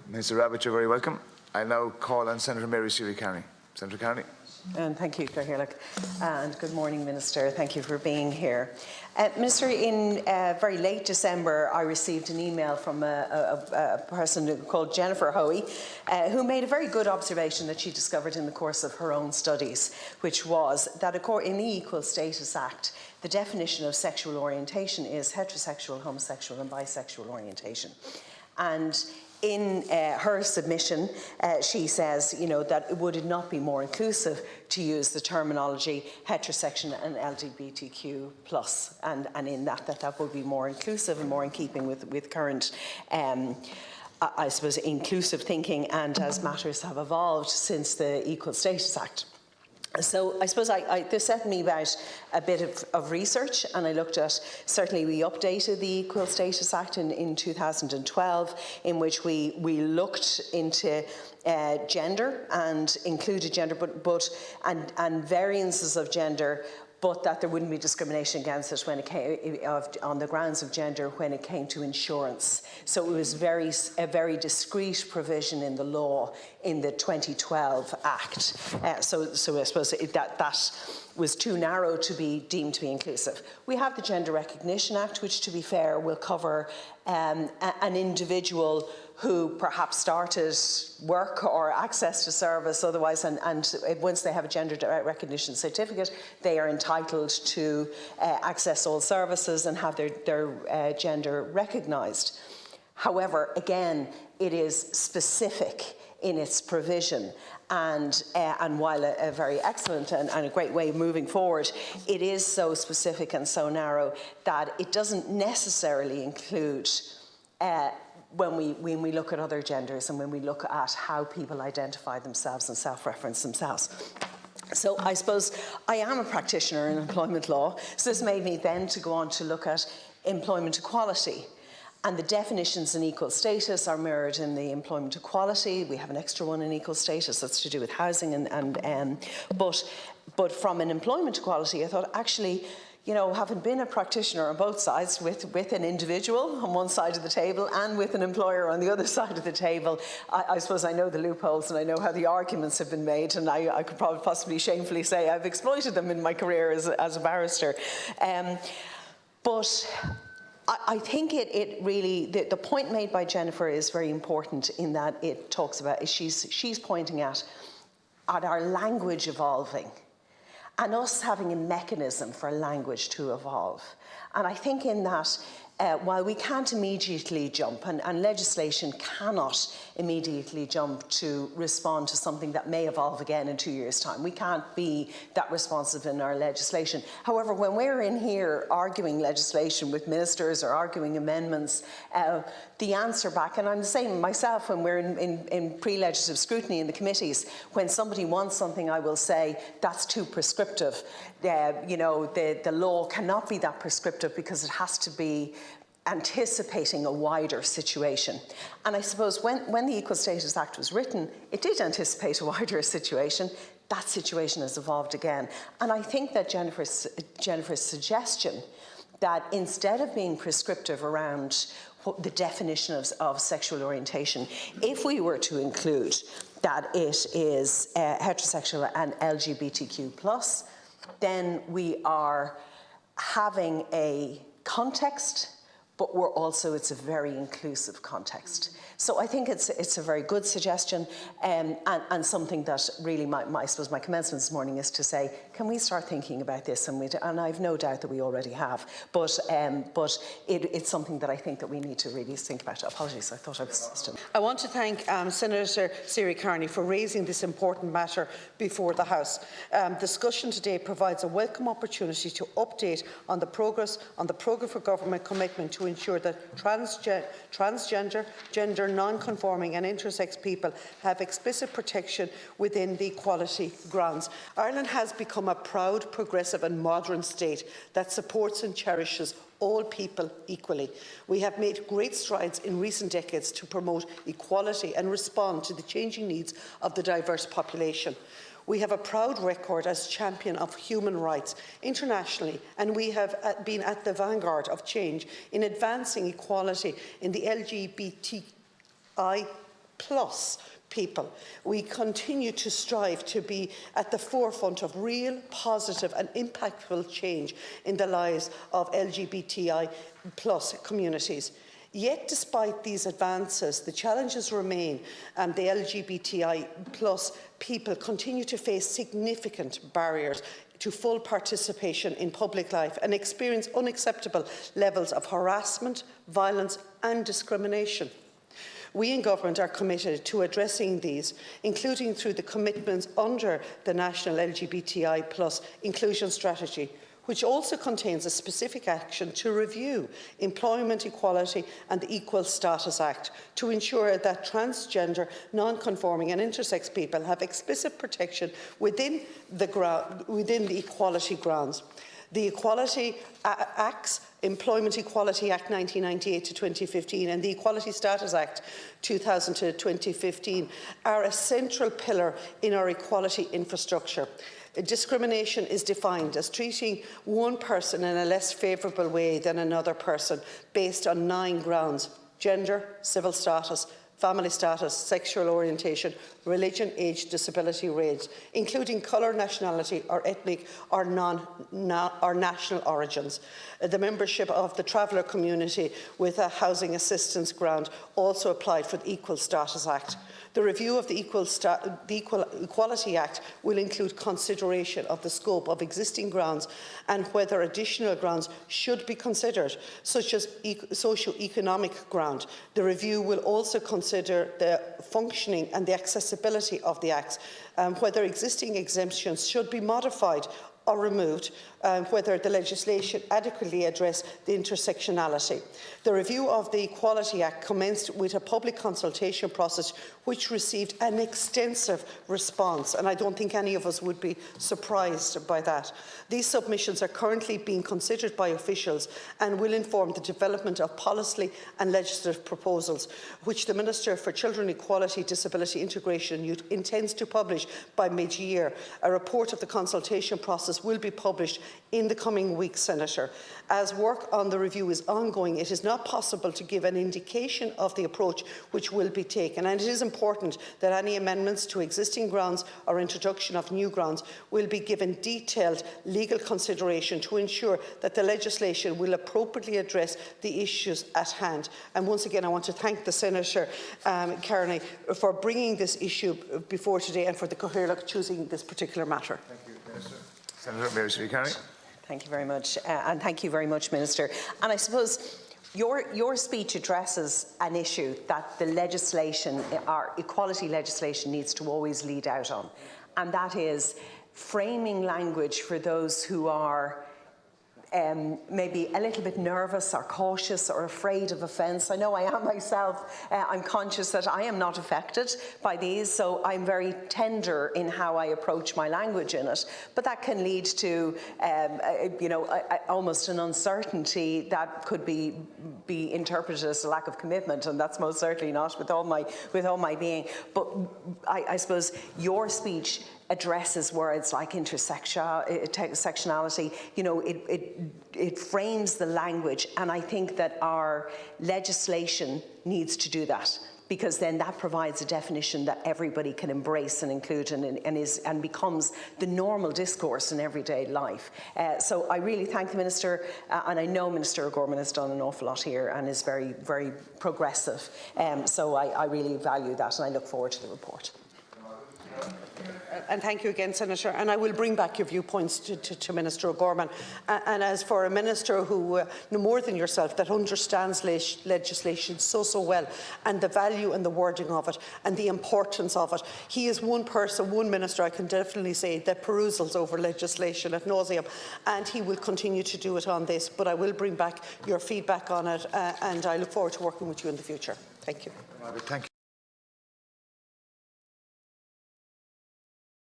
Minister Rabbit, you're very welcome. I now call on Senator Mary Siri Carney. Senator Carney. And thank you, Cathaoirleach. And good morning, Minister. Thank you for being here. Minister, in very late December, I received an email from a person called Jennifer Hoey, who made a very good observation that she discovered in the course of her own studies, which was that in the Equal Status Act, the definition of sexual orientation is heterosexual, homosexual and bisexual orientation. And in her submission, she says, that would it not be more inclusive to use the terminology heterosexual and LGBTQ+, and in that would be more inclusive and more in keeping with current, I suppose, inclusive thinking, and as matters have evolved since the Equal Status Act. So I suppose this set me about a bit of research, and I looked at, certainly we updated the Equal Status Act in 2012, in which we looked into gender and included gender, and variances of gender, but that there wouldn't be discrimination against it when it came on the grounds of gender when it came to insurance. So it was a very discrete provision in the law in the 2012 Act. So I suppose that was too narrow to be deemed to be inclusive. We have the Gender Recognition Act, which, to be fair, will cover an individual who perhaps started work or access to service otherwise, and once they have a gender recognition certificate, they are entitled to access all services and have their gender recognised. However, again, it is specific in its provision, and while a very excellent and a great way of moving forward, it is so specific and so narrow that it doesn't necessarily include when we look at other genders and when we look at how people identify themselves and self-reference themselves. So I suppose I am a practitioner in employment law, so this made me then to go on to look at employment equality. And the definitions in equal status are mirrored in the employment equality. We have an extra one in equal status that's to do with housing, but from an employment equality, I thought, actually, having been a practitioner on both sides, with an individual on one side of the table and with an employer on the other side of the table, I suppose I know the loopholes and I know how the arguments have been made, and I could probably possibly shamefully say I've exploited them in my career as a barrister. But I think it really, the point made by Jennifer is very important in that it talks about, she's pointing at our language evolving, and us having a mechanism for language to evolve. And I think in that, while we can't immediately jump, and legislation cannot immediately jump to respond to something that may evolve again in 2 years' time. We can't be that responsive in our legislation. However, when we're in here arguing legislation with ministers or arguing amendments, the answer back, and I'm the same myself when we're in pre-legislative scrutiny in the committees, when somebody wants something, I will say, that's too prescriptive. The law cannot be that prescriptive because it has to be anticipating a wider situation. And I suppose when the Equal Status Act was written, it did anticipate a wider situation. That situation has evolved again. And I think that Jennifer's suggestion that instead of being prescriptive around the definition of sexual orientation, if we were to include that it is heterosexual and LGBTQ+, then we are having a context, but it's a very inclusive context. So I think it's a very good suggestion, and something that really I suppose my commencement this morning is to say, can we start thinking about this? And I've no doubt that we already have, but it's something that I think that we need to really think about. Apologies, I thought I was assistant. I want to thank Senator Siri Carney for raising this important matter before the House. Discussion today provides a welcome opportunity to update on the progress for government commitment to ensure that transgender, gender non-conforming and intersex people have explicit protection within the equality grounds. Ireland has become a proud, progressive and modern state that supports and cherishes all people equally. We have made great strides in recent decades to promote equality and respond to the changing needs of the diverse population. We have a proud record as champion of human rights internationally, and we have been at the vanguard of change in advancing equality in the LGBTI plus people. We continue to strive to be at the forefront of real, positive and impactful change in the lives of LGBTI plus communities. Yet, despite these advances, the challenges remain, and the LGBTI plus people continue to face significant barriers to full participation in public life and experience unacceptable levels of harassment, violence and discrimination. We in Government are committed to addressing these, including through the commitments under the National LGBTI plus Inclusion Strategy, which also contains a specific action to review Employment Equality and the Equal Status Act to ensure that transgender, non-conforming and intersex people have explicit protection within the equality grounds. The Equality Acts, Employment Equality Act 1998 to 2015 and the Equality Status Act 2000 to 2015 are a central pillar in our equality infrastructure. Discrimination is defined as treating one person in a less favourable way than another person based on 9 grounds: gender, civil status, family status, sexual orientation, religion, age, disability, race, including colour, nationality or ethnic or national origins. The membership of the traveller community with a housing assistance grant also applied for the Equal Status Act. The review of the Equality Act will include consideration of the scope of existing grounds and whether additional grounds should be considered, such as socio-economic ground. The review will also consider the functioning and the accessibility of the Acts, whether existing exemptions should be modified or removed, whether the legislation adequately address the intersectionality. The review of the Equality Act commenced with a public consultation process which received an extensive response, and I don't think any of us would be surprised by that. These submissions are currently being considered by officials and will inform the development of policy and legislative proposals, which the Minister for Children, Equality, Disability, Integration and Youth intends to publish by mid-year. A report of the consultation process will be published in the coming weeks, Senator. As work on the review is ongoing, it is not possible to give an indication of the approach which will be taken, and it is important that any amendments to existing grounds or introduction of new grounds will be given detailed legal consideration to ensure that the legislation will appropriately address the issues at hand. And once again, I want to thank the Senator Kearney for bringing this issue before today and for the Cathaoirleach choosing this particular matter. Thank you, Minister. Senator Mary Siri Kearney. Thank you very much, and thank you very much, Minister. And I suppose your speech addresses an issue that the legislation, our equality legislation, needs to always lead out on, and that is framing language for those who are maybe a little bit nervous or cautious or afraid of offence. I know I am myself. I'm conscious that I am not affected by these, so I'm very tender in how I approach my language in it. But that can lead to, almost an uncertainty that could be interpreted as a lack of commitment, and that's most certainly not with all my being. But I suppose your speech addresses words like intersectionality. You know, it frames the language, and I think that our legislation needs to do that, because then that provides a definition that everybody can embrace and include and becomes the normal discourse in everyday life. So I really thank the Minister, and I know Minister O'Gorman has done an awful lot here and is very, very progressive. So I really value that, and I look forward to the report. And thank you again, Senator. And I will bring back your viewpoints to Minister O'Gorman. And as for a minister who, no more than yourself, that understands legislation so well, and the value and the wording of it, and the importance of it, he is one person, one minister, I can definitely say, that perusals over legislation ad nauseam, and he will continue to do it on this. But I will bring back your feedback on it, and I look forward to working with you in the future. Thank you. Thank you.